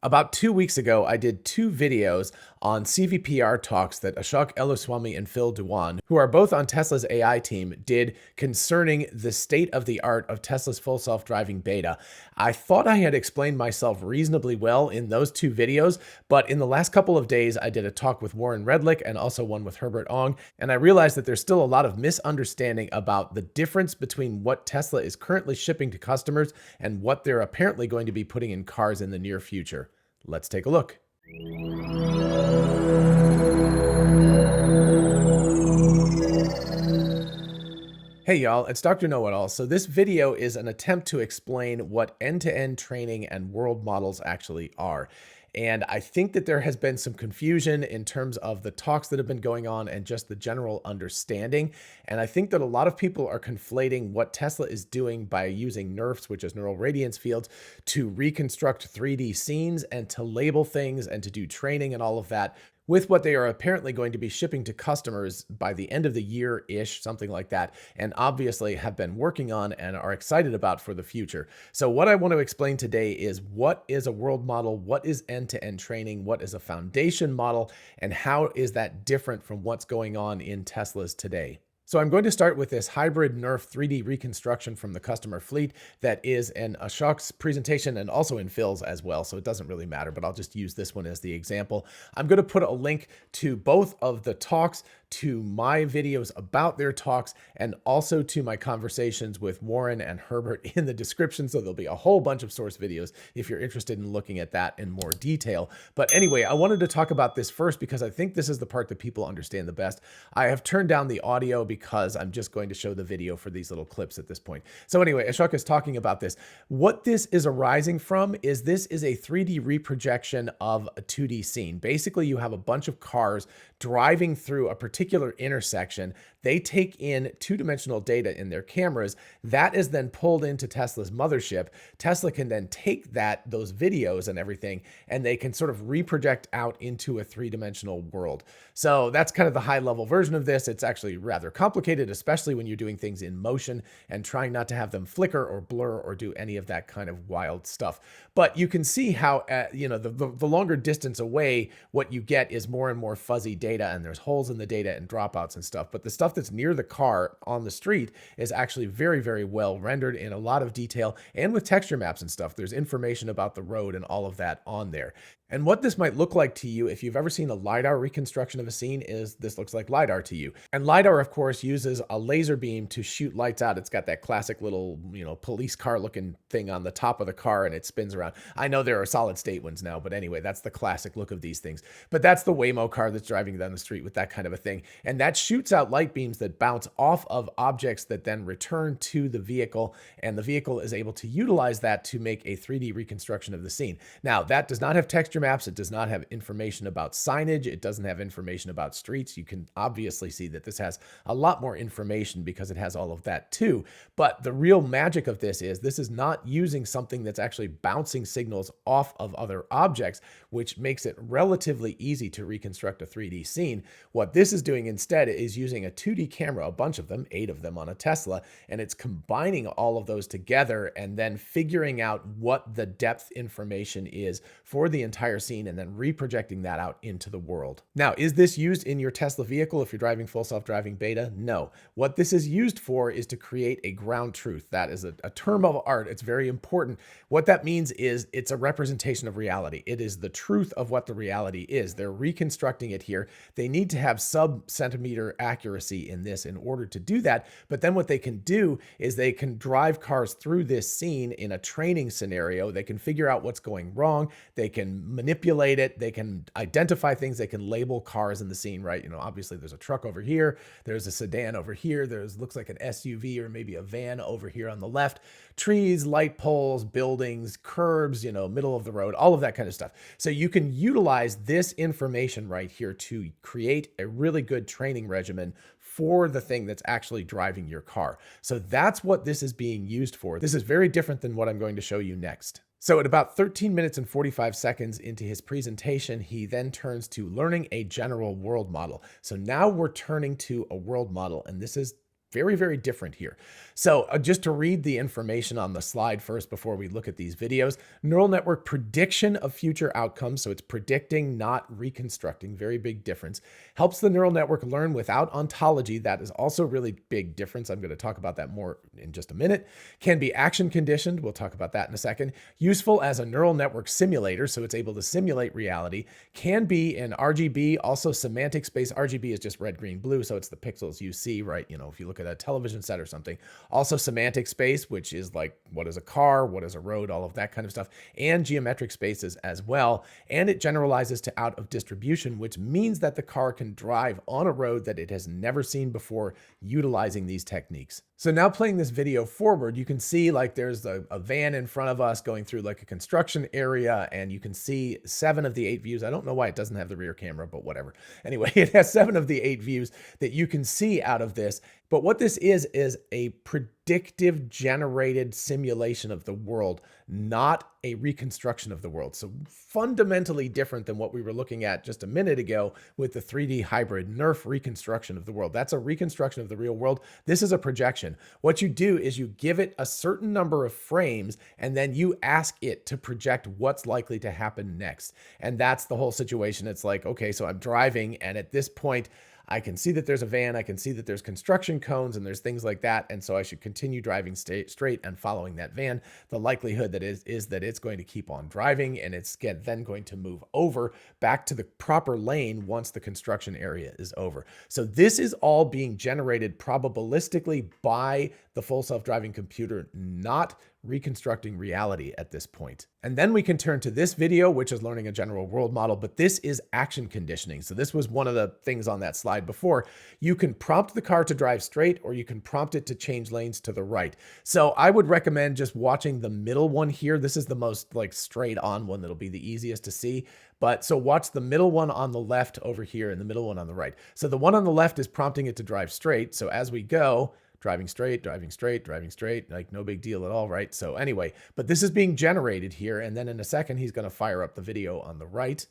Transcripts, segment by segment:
About 2 weeks ago, I did two videos on CVPR talks that Ashok Eluswamy and Phil Dewan, who are both on Tesla's AI team, did concerning the state of the art of Tesla's full self-driving beta. I thought I had explained myself reasonably well in those two videos, but in the last couple of days, I did a talk with Warren Redlich and also one with Herbert Ong, and I realized that there's still a lot of misunderstanding about the difference between what Tesla is currently shipping to customers and what they're apparently going to be putting in cars in the near future. Let's take a look. Hey y'all, it's Dr. Know-It-All. So this video is an attempt to explain what end-to-end training and world models actually are. And I think that there has been some confusion in terms of the talks that have been going on and just the general understanding. And I think that a lot of people are conflating what Tesla is doing by using NeRFs, which is neural radiance fields, to reconstruct 3D scenes and to label things and to do training and all of that, with what they are apparently going to be shipping to customers by the end of the year-ish, something like that, and obviously have been working on and are excited about for the future. So what I want to explain today is what is a world model, what is end-to-end training, what is a foundation model, and how is that different from what's going on in Teslas today. So I'm going to start with this hybrid NeRF 3D reconstruction from the customer fleet that is in Ashok's presentation and also in Phil's as well, so it doesn't really matter, but I'll just use this one as the example. I'm going to put a link to both of the talks, to my videos about their talks, and also to my conversations with Warren and Herbert in the description, so there'll be a whole bunch of source videos if you're interested in looking at that in more detail. But anyway, I wanted to talk about this first because I think this is the part that people understand the best. I have turned down the audio because I'm just going to show the video for these little clips at this point. So anyway, Ashok is talking about this. What this is arising from is this is a 3D reprojection of a 2D scene. Basically, you have a bunch of cars driving through a particular intersection. They take in two-dimensional data in their cameras. That is then pulled into Tesla's mothership. Tesla can then take those videos and everything, and they can sort of reproject out into a three-dimensional world. So that's kind of the high-level version of this. It's actually rather complicated, especially when you're doing things in motion and trying not to have them flicker or blur or do any of that kind of wild stuff. But you can see how, the longer distance away, what you get is more and more fuzzy data, and there's holes in the data and dropouts and stuff. But the stuff that's near the car on the street is actually very, very well rendered in a lot of detail and with texture maps and stuff. There's information about the road and all of that on there. And what this might look like to you, if you've ever seen a LiDAR reconstruction of a scene, is this looks like LiDAR to you. And LiDAR, of course, uses a laser beam to shoot lights out. It's got that classic little, police car looking thing on the top of the car and it spins around. I know there are solid state ones now, but anyway, that's the classic look of these things. But that's the Waymo car that's driving down the street with that kind of a thing. And that shoots out light beams that bounce off of objects that then return to the vehicle. And the vehicle is able to utilize that to make a 3D reconstruction of the scene. Now, that does not have texture maps. It does not have information about signage. It doesn't have information about streets. You can obviously see that this has a lot more information because it has all of that too. But the real magic of this is not using something that's actually bouncing signals off of other objects, which makes it relatively easy to reconstruct a 3D scene. What this is doing instead is using a 2D camera, a bunch of them, 8 of them on a Tesla, and it's combining all of those together and then figuring out what the depth information is for the entire scene and then reprojecting that out into the world. Now, is this used in your Tesla vehicle if you're driving full self-driving beta? No. What this is used for is to create a ground truth. That is a term of art. It's very important. What that means is it's a representation of reality. It is the truth of what the reality is. They're reconstructing it here. They need to have sub-centimeter accuracy in this in order to do that. But then what they can do is they can drive cars through this scene in a training scenario. They can figure out what's going wrong. They can manipulate it. They can identify things. They can label cars in the scene, right? Obviously there's a truck over here. There's a sedan over here. Looks like an SUV or maybe a van over here on the left. Trees, light poles, buildings, curbs, middle of the road, all of that kind of stuff. So you can utilize this information right here to create a really good training regimen for the thing that's actually driving your car. So that's what this is being used for. This is very different than what I'm going to show you next. So at about 13 minutes and 45 seconds into his presentation, he then turns to learning a general world model. So now we're turning to a world model, and this is very, very different here. So just to read the information on the slide first before we look at these videos, neural network prediction of future outcomes. So it's predicting, not reconstructing, very big difference. Helps the neural network learn without ontology. That is also a really big difference. I'm going to talk about that more in just a minute. Can be action conditioned. We'll talk about that in a second. Useful as a neural network simulator. So it's able to simulate reality. Can be in RGB, also semantic space. RGB is just red, green, blue. So it's the pixels you see, right? You know, if you look at a television set or something. Also semantic space, which is like, what is a car? What is a road? All of that kind of stuff. And geometric spaces as well. And it generalizes to out of distribution, which means that the car can drive on a road that it has never seen before utilizing these techniques. So now playing this video forward, you can see like there's a van in front of us going through like a construction area, and you can see 7 of the 8 views. I don't know why it doesn't have the rear camera, but whatever. Anyway, it has 7 of the 8 views that you can see out of this. But what this is a predictive generated simulation of the world, not a reconstruction of the world. So fundamentally different than what we were looking at just a minute ago with the 3D hybrid NERF reconstruction of the world. That's a reconstruction of the real world. This is a projection. What you do is you give it a certain number of frames, and then you ask it to project what's likely to happen next. And that's the whole situation. It's like, okay, so I'm driving, and at this point, I can see that there's a van, I can see that there's construction cones, and there's things like that, and so I should continue driving straight and following that van. The likelihood that is that it's going to keep on driving, and it's then going to move over back to the proper lane once the construction area is over. So this is all being generated probabilistically by the full self-driving computer, not reconstructing reality at this point. And then we can turn to this video, which is learning a general world model, but this is action conditioning. So this was one of the things on that slide before. You can prompt the car to drive straight, or you can prompt it to change lanes to the right. So I would recommend just watching the middle one here. This is the most like straight on one that'll be the easiest to see. But so watch the middle one on the left over here and the middle one on the right. So the one on the left is prompting it to drive straight. So as we go, driving straight, driving straight, driving straight, like no big deal at all, right? So anyway, but this is being generated here. And then in a second, he's going to fire up the video on the right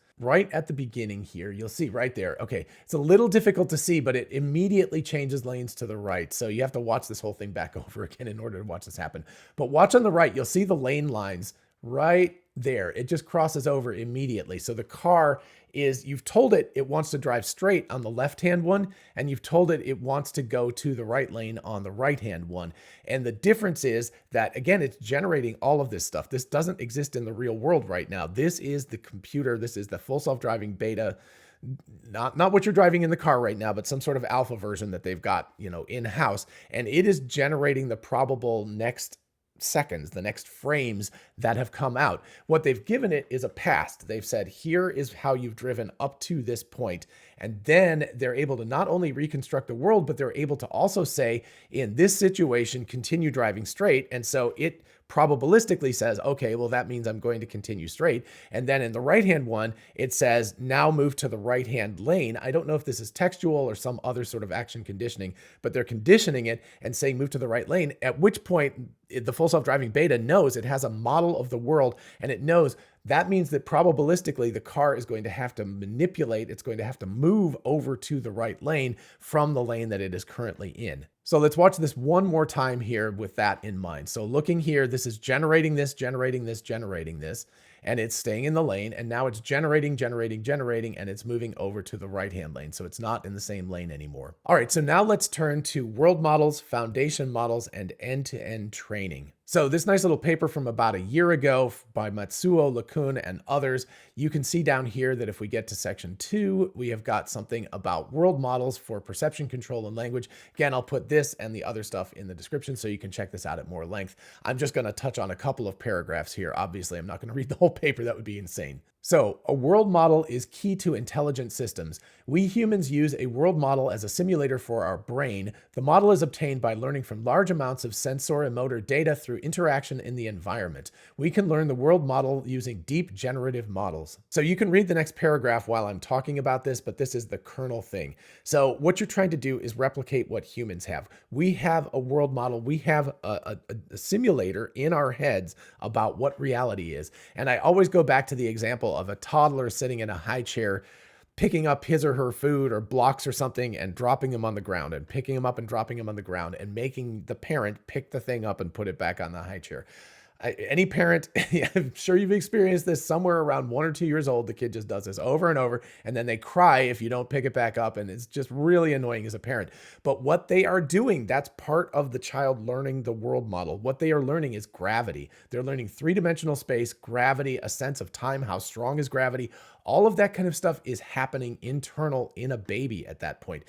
at the beginning here. You'll see right there. Okay, it's a little difficult to see, but it immediately changes lanes to the right. So you have to watch this whole thing back over again in order to watch this happen. But watch on the right, you'll see the lane lines right there. It just crosses over immediately. So the car is, you've told it it wants to drive straight on the left-hand one, and you've told it it wants to go to the right lane on the right-hand one. And the difference is that, again, it's generating all of this stuff. This doesn't exist in the real world right now. This is the computer. This is the full self-driving beta. Not what you're driving in the car right now, but some sort of alpha version that they've got, you know, in-house. And it is generating the probable next seconds, the next frames that have come out. What they've given it is a past. They've said, here is how you've driven up to this point. And then they're able to not only reconstruct the world, but they're able to also say, in this situation, continue driving straight. And so it probabilistically says, okay, well, that means I'm going to continue straight. And then in the right-hand one, it says, now move to the right-hand lane. I don't know if this is textual or some other sort of action conditioning, but they're conditioning it and saying, move to the right lane, at which point the full self-driving beta knows it has a model of the world, and it knows that means that probabilistically the car is going to have to manipulate, it's going to have to move over to the right lane from the lane that it is currently in. So let's watch this one more time here with that in mind. So looking here, this is generating this, generating this, generating this, and it's staying in the lane, and now it's generating, and it's moving over to the right-hand lane. So it's not in the same lane anymore. All right, so now let's turn to world models, foundation models, and end-to-end training. So this nice little paper from about a year ago by Matsuo, LeCun, and others, you can see down here that if we get to section 2, we have got something about world models for perception, control, and language. Again, I'll put this and the other stuff in the description so you can check this out at more length. I'm just going to touch on a couple of paragraphs here. Obviously, I'm not going to read the whole paper. That would be insane. So a world model is key to intelligent systems. We humans use a world model as a simulator for our brain. The model is obtained by learning from large amounts of sensor and motor data through interaction in the environment. We can learn the world model using deep generative models. So you can read the next paragraph while I'm talking about this, but this is the kernel thing. So what you're trying to do is replicate what humans have. We have a world model. We have a simulator in our heads about what reality is. And I always go back to the example of a toddler sitting in a high chair picking up his or her food or blocks or something and dropping them on the ground, and picking them up and dropping them on the ground, and making the parent pick the thing up and put it back on the high chair. Any parent, I'm sure you've experienced this, somewhere around 1 or 2 years old, the kid just does this over and over, and then they cry if you don't pick it back up, and it's just really annoying as a parent. But what they are doing, that's part of the child learning the world model. What they are learning is gravity. They're learning three-dimensional space, gravity, a sense of time, how strong is gravity. All of that kind of stuff is happening internal in a baby at that point.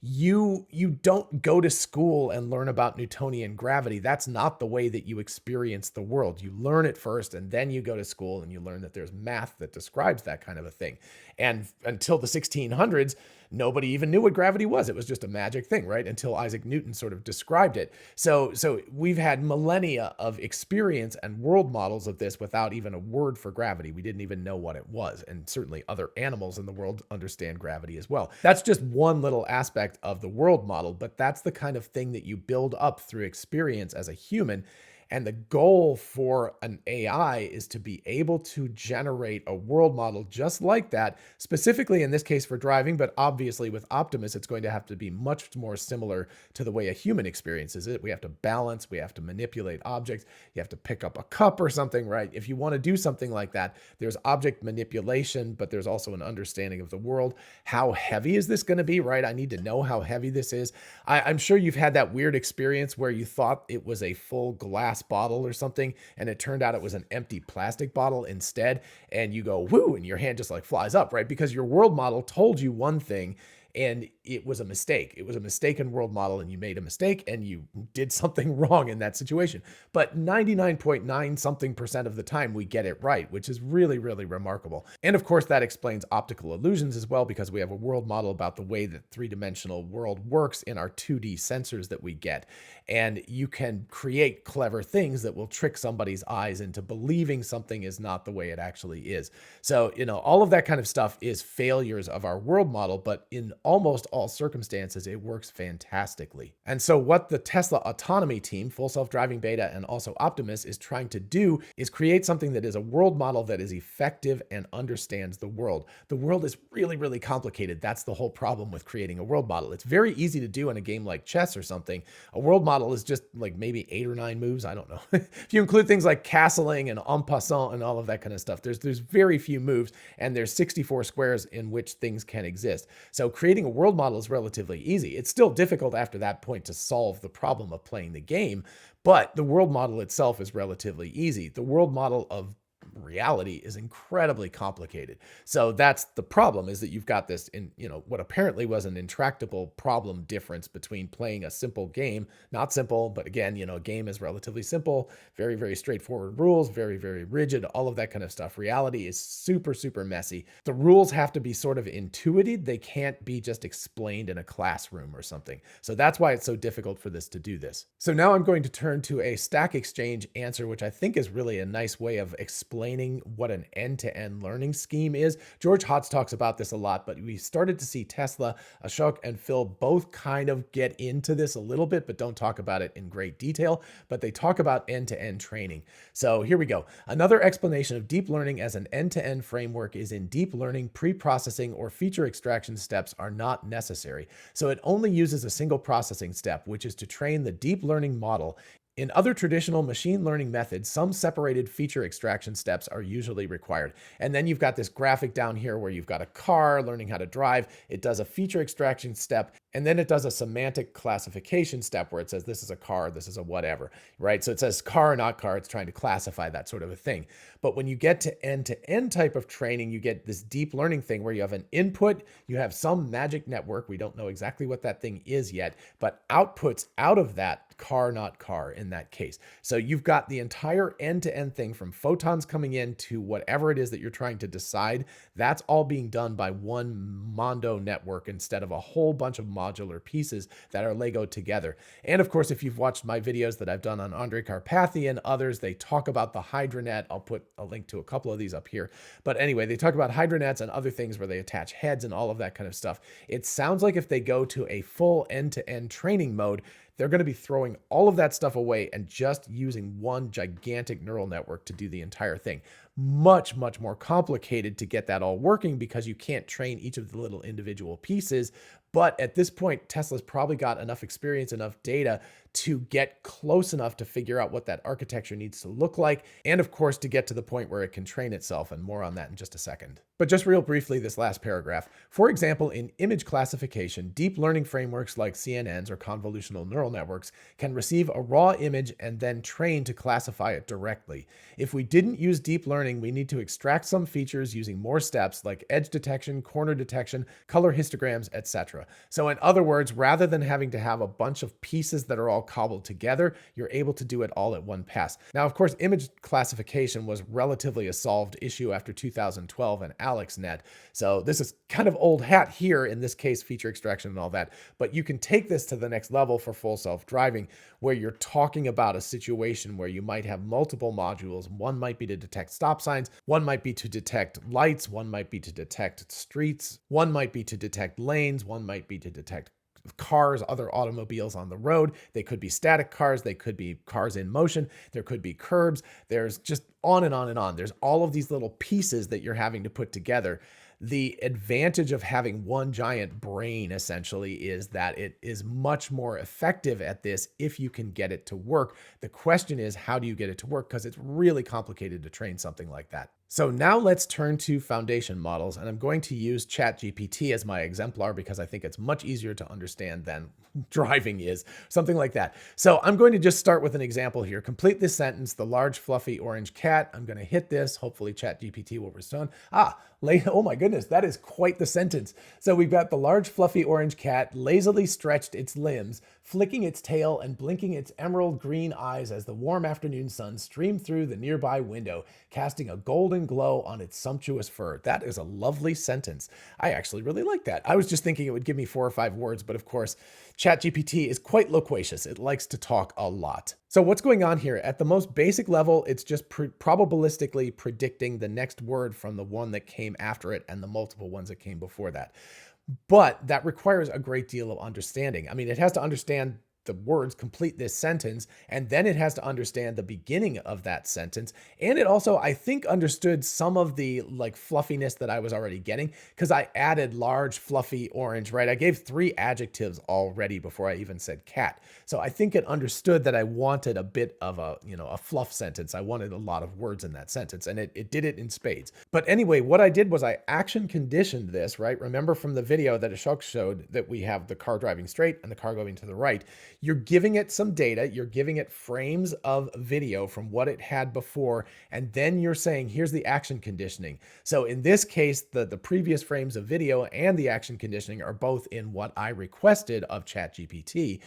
You don't go to school and learn about Newtonian gravity. That's not the way that you experience the world. You learn it first, and then you go to school and you learn that there's math that describes that kind of a thing. And until the 1600s, nobody even knew what gravity was. It was just a magic thing, right? Until Isaac Newton sort of described it. So we've had millennia of experience and world models of this without even a word for gravity. We didn't even know what it was. And certainly other animals in the world understand gravity as well. That's just one little aspect of the world model, but that's the kind of thing that you build up through experience as a human. And the goal for an AI is to be able to generate a world model just like that, specifically in this case for driving, but obviously with Optimus, it's going to have to be much more similar to the way a human experiences it. We have to balance, we have to manipulate objects, you have to pick up a cup or something, right? If you want to do something like that, there's object manipulation, but there's also an understanding of the world. How heavy is this going to be, right? I need to know how heavy this is. I'm sure you've had that weird experience where you thought it was a full glass bottle or something, and it turned out it was an empty plastic bottle instead, and you go, woo, and your hand just like flies up, right? Because your world model told you one thing, and it was a mistake. It was a mistaken world model, and you made a mistake, and you did something wrong in that situation. But 99.9 something percent of the time, we get it right, which is really, really remarkable. And of course, that explains optical illusions as well, because we have a world model about the way that three-dimensional world works in our 2D sensors that we get. And you can create clever things that will trick somebody's eyes into believing something is not the way it actually is. So, all of that kind of stuff is failures of our world model, but in almost all circumstances, it works fantastically. And so what the Tesla autonomy team, full self-driving beta, and also Optimus is trying to do is create something that is a world model that is effective and understands the world. The world is really, really complicated. That's the whole problem with creating a world model. It's very easy to do in a game like chess or something. A world model is just like maybe 8 or 9 moves. I don't know. If you include things like castling and en passant and all of that kind of stuff, there's very few moves, and there's 64 squares in which things can exist. So creating a world model is relatively easy. It's still difficult after that point to solve the problem of playing the game, but the world model itself is relatively easy. The world model of reality is incredibly complicated. So that's the problem, is that you've got this in, what apparently was an intractable problem difference between playing a simple game, not simple, but again, a game is relatively simple, very, very straightforward rules, very, very rigid, all of that kind of stuff. Reality is super, super messy. The rules have to be sort of intuited. They can't be just explained in a classroom or something. So that's why it's so difficult for this to do this. So now I'm going to turn to a Stack Exchange answer, which I think is really a nice way of explaining what an end-to-end learning scheme is. George Hotz talks about this a lot, but we started to see Tesla, Ashok, and Phil both kind of get into this a little bit, but don't talk about it in great detail, but they talk about end-to-end training. So here we go. Another explanation of deep learning as an end-to-end framework is in deep learning, pre-processing or feature extraction steps are not necessary. So it only uses a single processing step, which is to train the deep learning model. In other traditional machine learning methods, some separated feature extraction steps are usually required. And then you've got this graphic down here where you've got a car learning how to drive. It does a feature extraction step, and then it does a semantic classification step where it says this is a car, this is a whatever, right? So it says car, not car. It's trying to classify that sort of a thing. But when you get to end type of training, you get this deep learning thing where you have an input, you have some magic network. We don't know exactly what that thing is yet, but outputs out of that car, not car in that case. So you've got the entire end-to-end thing from photons coming in to whatever it is that you're trying to decide. That's all being done by one Mondo network instead of a whole bunch of modular pieces that are Legoed together. And of course, if you've watched my videos that I've done on Andrej Karpathy and others, they talk about the HydraNet. I'll put a link to a couple of these up here. But anyway, they talk about HydraNets and other things where they attach heads and all of that kind of stuff. It sounds like if they go to a full end-to-end training mode, they're going to be throwing all of that stuff away and just using one gigantic neural network to do the entire thing. much, much more complicated to get that all working because you can't train each of the little individual pieces. But at this point, Tesla's probably got enough experience, enough data to get close enough to figure out what that architecture needs to look like. And of course, to get to the point where it can train itself, and more on that in just a second. But just real briefly, this last paragraph. For example, in image classification, deep learning frameworks like CNNs or convolutional neural networks can receive a raw image and then train to classify it directly. If we didn't use deep learning, we need to extract some features using more steps like edge detection, corner detection, color histograms, etc. So in other words, rather than having to have a bunch of pieces that are all cobbled together, you're able to do it all at one pass. Now, of course, image classification was relatively a solved issue after 2012 and AlexNet. So this is kind of old hat here, in this case, feature extraction and all that. But you can take this to the next level for full self-driving, where you're talking about a situation where you might have multiple modules. One might be to detect stop signs, one might be to detect lights, one might be to detect streets, one might be to detect lanes, one might be to detect cars, other automobiles on the road. They could be static cars. They could be cars in motion. There could be curbs. There's just on and on and on. There's all of these little pieces that you're having to put together. The advantage of having one giant brain essentially is that it is much more effective at this if you can get it to work. The question is, how do you get it to work? Because it's really complicated to train something like that. So now let's turn to foundation models, and I'm going to use ChatGPT as my exemplar because I think it's much easier to understand than driving is, something like that. So I'm going to just start with an example here. Complete this sentence: the large fluffy orange cat. I'm going to hit this. Hopefully ChatGPT will respond. Oh my goodness, that is quite the sentence. So we've got the large fluffy orange cat lazily stretched its limbs, flicking its tail and blinking its emerald green eyes as the warm afternoon sun streamed through the nearby window, casting a golden glow on its sumptuous fur. That is a lovely sentence. I actually really like that. I was just thinking it would give me 4 or 5 words, but of course, ChatGPT is quite loquacious. It likes to talk a lot. So what's going on here? At the most basic level, it's just probabilistically predicting the next word from the one that came after it and the multiple ones that came before that. But that requires a great deal of understanding. I mean, it has to understand the words, complete this sentence, and then it has to understand the beginning of that sentence. And it also, I think, understood some of the like fluffiness that I was already getting, because I added large, fluffy, orange, right? I gave 3 adjectives already before I even said cat. So I think it understood that I wanted a bit of a fluff sentence. I wanted a lot of words in that sentence, and it did it in spades. But anyway, what I did was I action conditioned this, right? Remember from the video that Ashok showed that we have the car driving straight and the car going to the right. You're giving it some data, you're giving it frames of video from what it had before, and then you're saying, here's the action conditioning. So in this case, the previous frames of video and the action conditioning are both in what I requested of ChatGPT.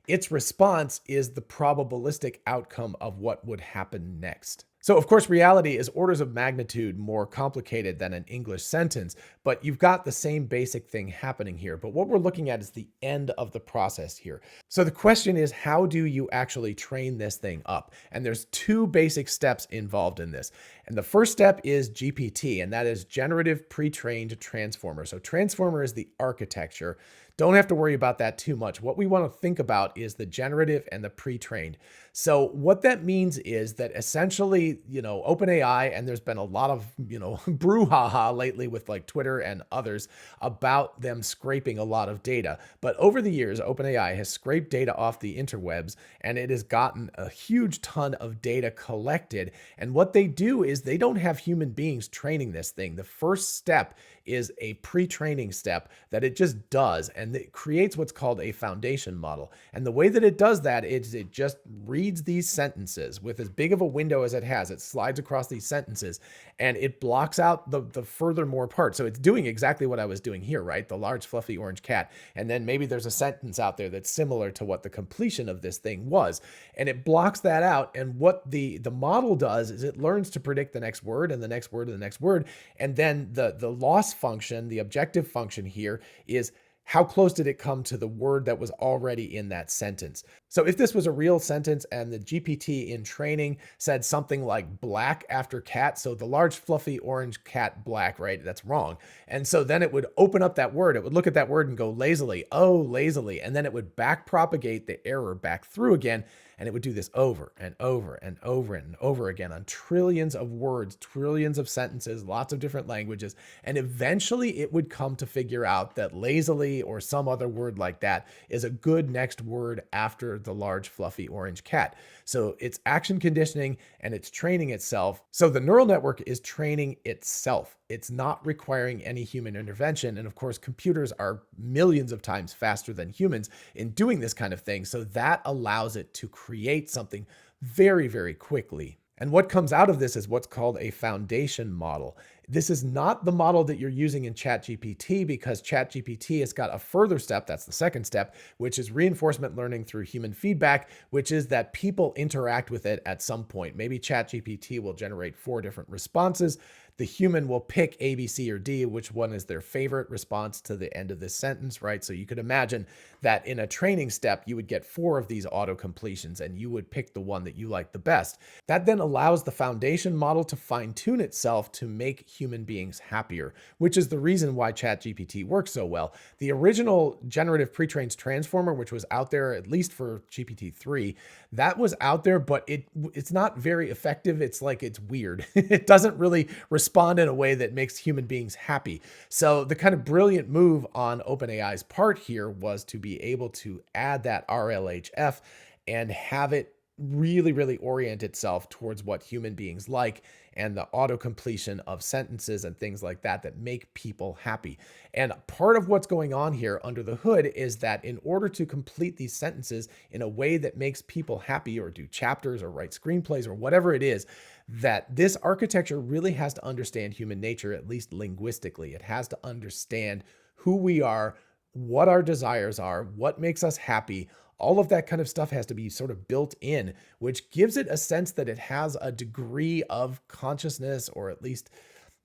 Its response is the probabilistic outcome of what would happen next. So of course, reality is orders of magnitude more complicated than an English sentence, but you've got the same basic thing happening here. But what we're looking at is the end of the process here. So the question is, how do you actually train this thing up? And there's 2 basic steps involved in this. And the first step is GPT, and that is generative pre-trained transformer. So transformer is the architecture. Don't have to worry about that too much. What we want to think about is the generative and the pre-trained. So what that means is that essentially, OpenAI, and there's been a lot of, brouhaha lately with like Twitter and others about them scraping a lot of data. But over the years, OpenAI has scraped data off the interwebs, and it has gotten a huge ton of data collected. And what they do is they don't have human beings training this thing. The first step is a pre-training step that it just does, and it creates what's called a foundation model. And the way that it does that is it just reads these sentences with as big of a window as it has. It slides across these sentences and it blocks out the furthermore part. So it's doing exactly what I was doing here, right? The large fluffy orange cat. And then maybe there's a sentence out there that's similar to what the completion of this thing was. And it blocks that out. And what the model does is it learns to predict the next word and the next word and the next word. And then the loss function, the objective function here, is how close did it come to the word that was already in that sentence? So if this was a real sentence and the GPT in training said something like black after cat, so the large fluffy orange cat black, right? That's wrong. And so then it would open up that word. It would look at that word and go lazily, oh, lazily. And then it would back propagate the error back through again. And it would do this over and over and over and over again on trillions of words, trillions of sentences, lots of different languages. And eventually it would come to figure out that lazily or some other word like that is a good next word after the large fluffy orange cat. So it's action conditioning and it's training itself. So the neural network is training itself. It's not requiring any human intervention. And of course, computers are millions of times faster than humans in doing this kind of thing. So that allows it to create something very, very quickly. And what comes out of this is what's called a foundation model. This is not the model that you're using in ChatGPT, because ChatGPT has got a further step, that's the second step, which is reinforcement learning through human feedback, which is that people interact with it at some point. Maybe ChatGPT will generate 4 different responses. The human will pick A, B, C, or D, which one is their favorite response to the end of this sentence, right? So you could imagine that in a training step, you would get 4 of these auto completions and you would pick the one that you like the best. That then allows the foundation model to fine tune itself to make human beings happier, which is the reason why ChatGPT works so well. The original generative pre-trained transformer, which was out there at least for GPT-3, that was out there, but it's not very effective. It's like, it's weird. It doesn't really respond in a way that makes human beings happy. So the kind of brilliant move on OpenAI's part here was to be able to add that RLHF and have it really, really orient itself towards what human beings like and the auto completion of sentences and things like that that make people happy. And part of what's going on here under the hood is that in order to complete these sentences in a way that makes people happy, or do chapters or write screenplays or whatever it is, that this architecture really has to understand human nature, at least linguistically. It has to understand who we are, what our desires are, what makes us happy. All of that kind of stuff has to be sort of built in, which gives it a sense that it has a degree of consciousness, or at least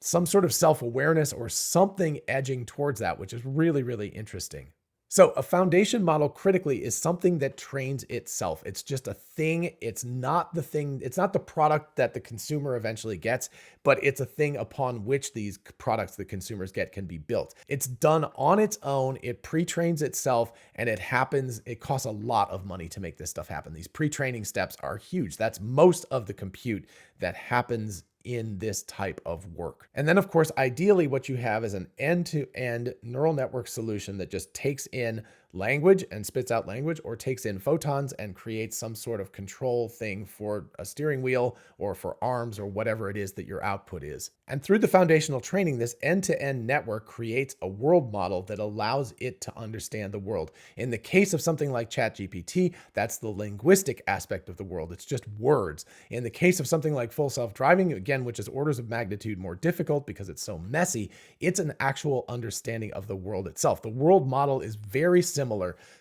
some sort of self-awareness or something edging towards that, which is really, really interesting. So a foundation model critically is something that trains itself. It's just a thing. It's not the thing. It's not the product that the consumer eventually gets, but it's a thing upon which these products that consumers get can be built. It's done on its own. It pre-trains itself, and it happens. It costs a lot of money to make this stuff happen. These pre-training steps are huge. That's most of the compute that happens in this type of work. And then of course, ideally what you have is an end-to-end neural network solution that just takes in language and spits out language, or takes in photons and creates some sort of control thing for a steering wheel or for arms or whatever it is that your output is. And through the foundational training, this end-to-end network creates a world model that allows it to understand the world. In the case of something like ChatGPT, that's the linguistic aspect of the world. It's just words. In the case of something like full self-driving, again, which is orders of magnitude more difficult because it's so messy, it's an actual understanding of the world itself. The world model is very similar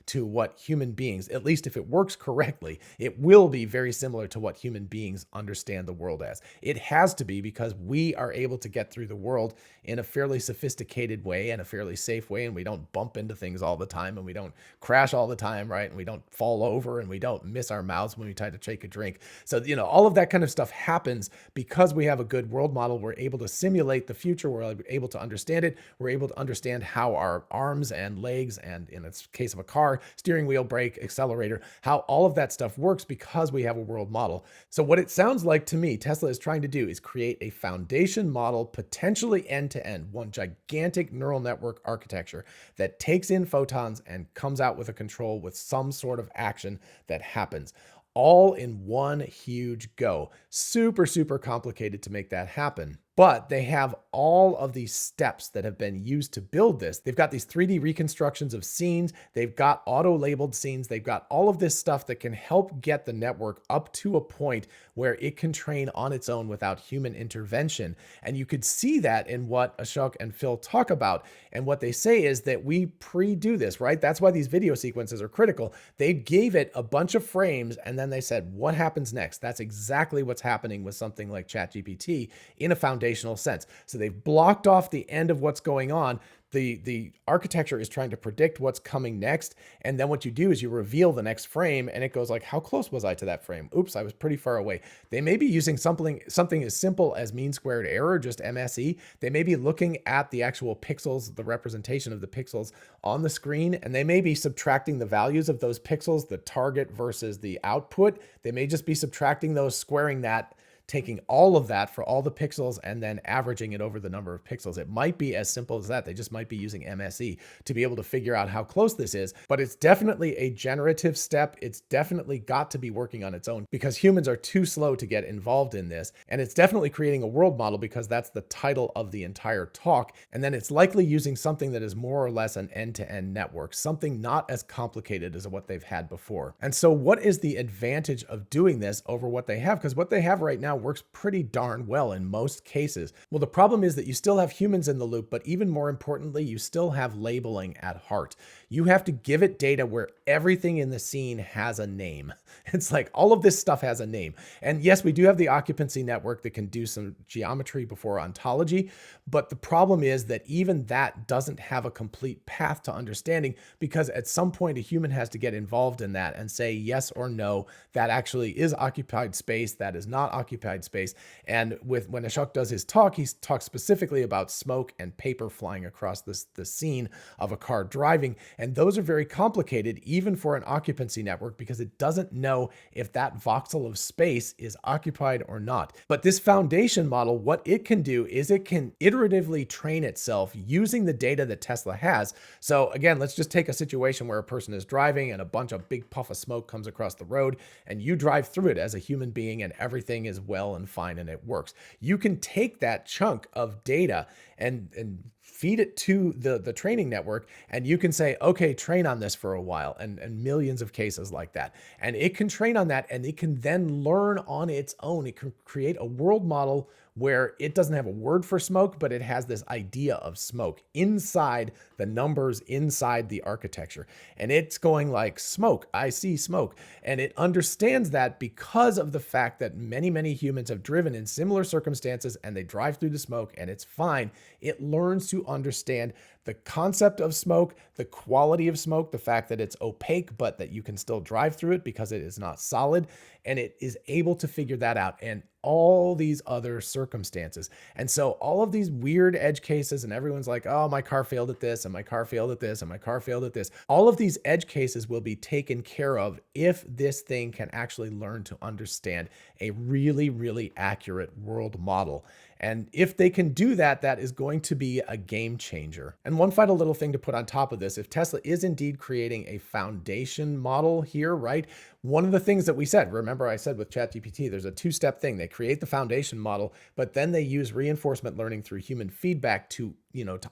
to what human beings, at least if it works correctly, it will be very similar to what human beings understand the world as. It has to be, because we are able to get through the world in a fairly sophisticated way and a fairly safe way, and we don't bump into things all the time, and we don't crash all the time, right? And we don't fall over, and we don't miss our mouths when we try to take a drink. So, all of that kind of stuff happens because we have a good world model. We're able to simulate the future. We're able to understand it. We're able to understand how our arms and legs, and in the case of a car, steering wheel, brake, accelerator, how all of that stuff works because we have a world model. So what it sounds like to me Tesla is trying to do is create a foundation model, potentially end-to-end, one gigantic neural network architecture that takes in photons and comes out with a control with some sort of action that happens, all in one huge go. Super, super complicated to make that happen. But they have all of these steps that have been used to build this. They've got these 3D reconstructions of scenes. They've got auto-labeled scenes. They've got all of this stuff that can help get the network up to a point where it can train on its own without human intervention. And you could see that in what Ashok and Phil talk about. And what they say is that we pre-do this, right? That's why these video sequences are critical. They gave it a bunch of frames, and then they said, what happens next? That's exactly what's happening with something like ChatGPT in a foundation foundational sense. So they've blocked off the end of what's going on. The architecture is trying to predict what's coming next. And then what you do is you reveal the next frame and it goes like, how close was I to that frame? Oops, I was pretty far away. They may be using something as simple as mean squared error, just MSE. They may be looking at the actual pixels, the representation of the pixels on the screen, and they may be subtracting the values of those pixels, the target versus the output. They may just be subtracting those, squaring that, taking all of that for all the pixels and then averaging it over the number of pixels. It might be as simple as that. They just might be using MSE to be able to figure out how close this is, but it's definitely a generative step. It's definitely got to be working on its own because humans are too slow to get involved in this. And it's definitely creating a world model because that's the title of the entire talk. And then it's likely using something that is more or less an end-to-end network, something not as complicated as what they've had before. And so what is the advantage of doing this over what they have? Because what they have right now works pretty darn well in most cases. Well, the problem is that you still have humans in the loop, but even more importantly, you still have labeling at heart. You have to give it data where everything in the scene has a name. It's like all of this stuff has a name. And yes, we do have the occupancy network that can do some geometry before ontology, but the problem is that even that doesn't have a complete path to understanding because at some point a human has to get involved in that and say yes or no, that actually is occupied space, that is not occupied space. And when Ashok does his talk, he talks specifically about smoke and paper flying across the scene of a car driving. And those are very complicated, even for an occupancy network, because it doesn't know if that voxel of space is occupied or not. But this foundation model, what it can do is it can iteratively train itself using the data that Tesla has. So again, let's just take a situation where a person is driving and a bunch of big puff of smoke comes across the road and you drive through it as a human being and everything is well and fine and it works. You can take that chunk of data and feed it to the training network, and you can say, okay, train on this for a while, and millions of cases like that. And it can train on that, and it can then learn on its own. It can create a world model where it doesn't have a word for smoke, but it has this idea of smoke inside the numbers, inside the architecture. And it's going like, smoke, I see smoke. And it understands that because of the fact that many, many humans have driven in similar circumstances and they drive through the smoke and it's fine. It learns to understand the concept of smoke, the quality of smoke, the fact that it's opaque, but that you can still drive through it because it is not solid. And it is able to figure that out and all these other circumstances. And so all of these weird edge cases, and everyone's like, oh, my car failed at this, and my car failed at this, and my car failed at this. All of these edge cases will be taken care of if this thing can actually learn to understand a really, really accurate world model. And if they can do that, that is going to be a game changer. And one final little thing to put on top of this, if Tesla is indeed creating a foundation model here, right? One of the things that we said, remember I said with ChatGPT, there's a two-step thing. They create the foundation model, but then they use reinforcement learning through human feedback to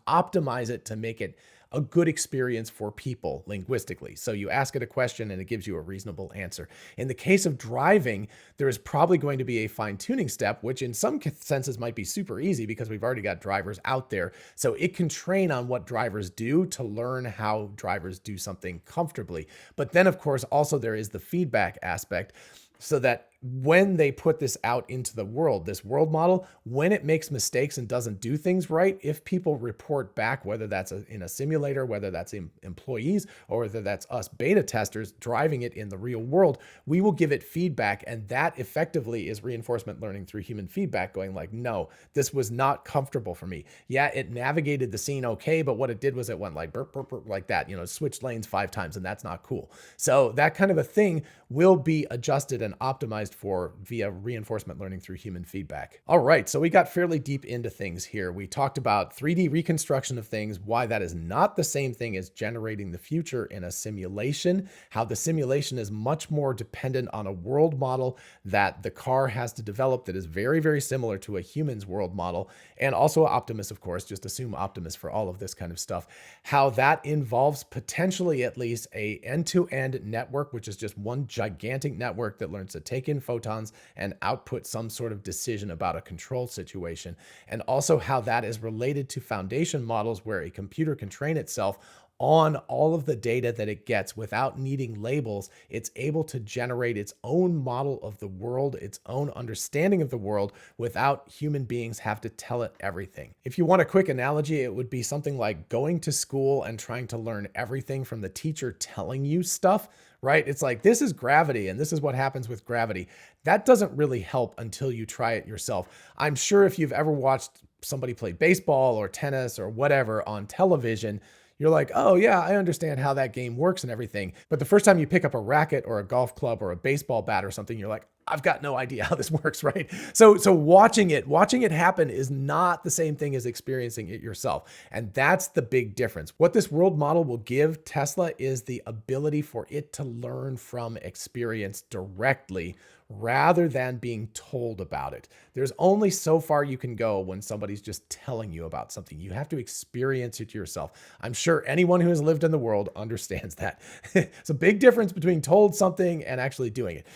optimize it, to make it a good experience for people linguistically. So you ask it a question and it gives you a reasonable answer. In the case of driving, there is probably going to be a fine-tuning step, which in some senses might be super easy because we've already got drivers out there. So it can train on what drivers do to learn how drivers do something comfortably. But then, of course, also there is the feedback aspect, so that when they put this out into the world, this world model, when it makes mistakes and doesn't do things right, if people report back, whether that's in a simulator, whether that's employees, or whether that's us beta testers driving it in the real world, we will give it feedback. And that effectively is reinforcement learning through human feedback, going like, no, this was not comfortable for me. Yeah, it navigated the scene okay, but what it did was it went like burp, burp, burp, like that, switched lanes 5 times, and that's not cool. So that kind of a thing will be adjusted and optimized for via reinforcement learning through human feedback. All right, so we got fairly deep into things here. We talked about 3D reconstruction of things, why that is not the same thing as generating the future in a simulation, how the simulation is much more dependent on a world model that the car has to develop that is very, very similar to a human's world model, and also Optimus, of course, just assume Optimus for all of this kind of stuff, how that involves potentially at least a end-to-end network, which is just one gigantic network that learns to take in photons and output some sort of decision about a control situation. And also how that is related to foundation models where a computer can train itself on all of the data that it gets without needing labels, it's able to generate its own model of the world, its own understanding of the world without human beings have to tell it everything. If you want a quick analogy, it would be something like going to school and trying to learn everything from the teacher telling you stuff, right? It's like, this is gravity and this is what happens with gravity. That doesn't really help until you try it yourself. I'm sure if you've ever watched somebody play baseball or tennis or whatever on television, you're like, oh yeah, I understand how that game works and everything. But the first time you pick up a racket or a golf club or a baseball bat or something, you're like, I've got no idea how this works, right? So watching it happen is not the same thing as experiencing it yourself. And that's the big difference. What this world model will give Tesla is the ability for it to learn from experience directly rather than being told about it. There's only so far you can go when somebody's just telling you about something. You have to experience it yourself. I'm sure anyone who has lived in the world understands that. It's a big difference between told something and actually doing it.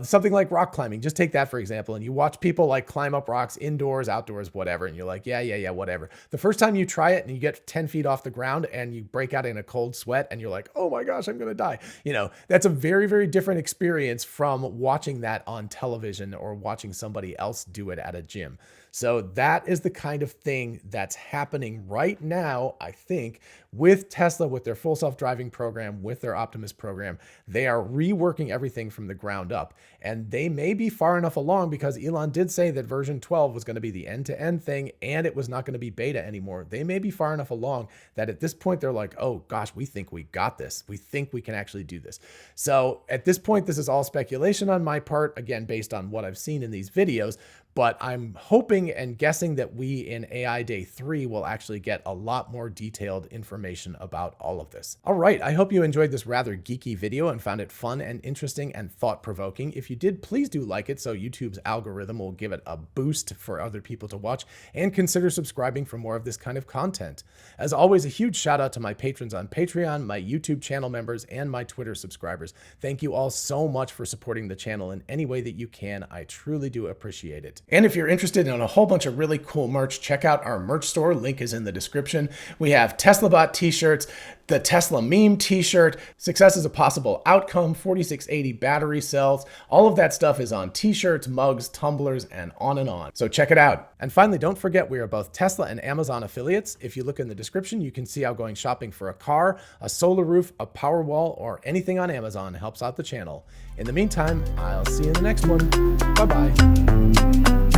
Something like rock climbing, just take that for example, and you watch people like climb up rocks indoors, outdoors, whatever, and you're like, yeah, whatever. The first time you try it and you get 10 feet off the ground and you break out in a cold sweat and you're like, oh my gosh, I'm going to die. That's a very, very different experience from watching that on television or watching somebody else do it at a gym. So that is the kind of thing that's happening right now, I think, with Tesla, with their full self-driving program, with their Optimus program. They are reworking everything from the ground up. And they may be far enough along because Elon did say that version 12 was going to be the end-to-end thing and it was not going to be beta anymore. They may be far enough along that at this point they're like, oh gosh, we think we got this. We think we can actually do this. So at this point, this is all speculation on my part, again, based on what I've seen in these videos. But I'm hoping and guessing that we in AI Day 3 will actually get a lot more detailed information about all of this. All right, I hope you enjoyed this rather geeky video and found it fun and interesting and thought-provoking. If you did, please do like it so YouTube's algorithm will give it a boost for other people to watch, and consider subscribing for more of this kind of content. As always, a huge shout out to my patrons on Patreon, my YouTube channel members, and my Twitter subscribers. Thank you all so much for supporting the channel in any way that you can. I truly do appreciate it. And if you're interested in a whole bunch of really cool merch, check out our merch store. Link is in the description. We have Teslabot t-shirts, the Tesla meme t-shirt, success is a possible outcome, 4680 battery cells. All of that stuff is on t-shirts, mugs, tumblers, and on and on. So check it out. And finally, don't forget we are both Tesla and Amazon affiliates. If you look in the description, you can see how going shopping for a car, a solar roof, a power wall, or anything on Amazon helps out the channel. In the meantime, I'll see you in the next one. Bye-bye.